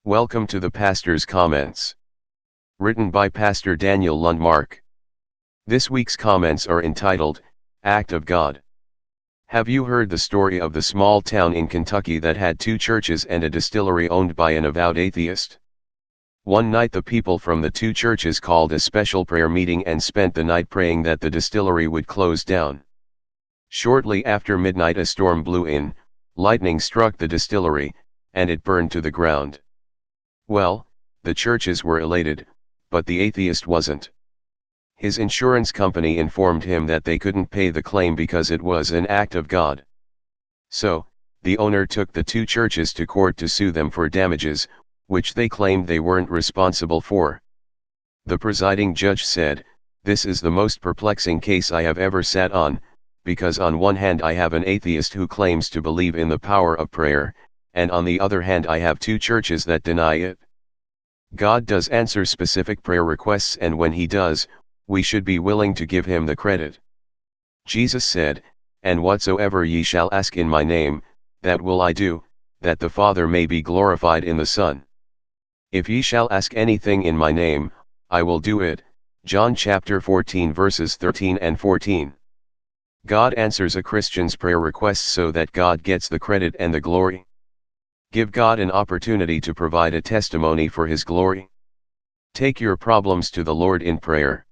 Welcome to the Pastor's Comments. Written by Pastor Daniel Lundmark. This week's comments are entitled, Act of God. Have you heard the story of the small town in Kentucky that had two churches and a distillery owned by an avowed atheist? One night the people from the two churches called a special prayer meeting and spent the night praying that the distillery would close down. Shortly after midnight a storm blew in, lightning struck the distillery, and it burned to the ground. Well, the churches were elated, but the atheist wasn't. His insurance company informed him that they couldn't pay the claim because it was an act of God. So, the owner took the two churches to court to sue them for damages, which they claimed they weren't responsible for. The presiding judge said, "This is the most perplexing case I have ever sat on, because on one hand I have an atheist who claims to believe in the power of prayer, and on the other hand I have two churches that deny it. God does answer specific prayer requests, and when He does, we should be willing to give Him the credit. Jesus said, 'And whatsoever ye shall ask in my name, that will I do, that the Father may be glorified in the Son. If ye shall ask anything in my name, I will do it.' John chapter 14 verses 13 and 14. God answers a Christian's prayer requests so that God gets the credit and the glory. Give God an opportunity to provide a testimony for His glory. Take your problems to the Lord in prayer.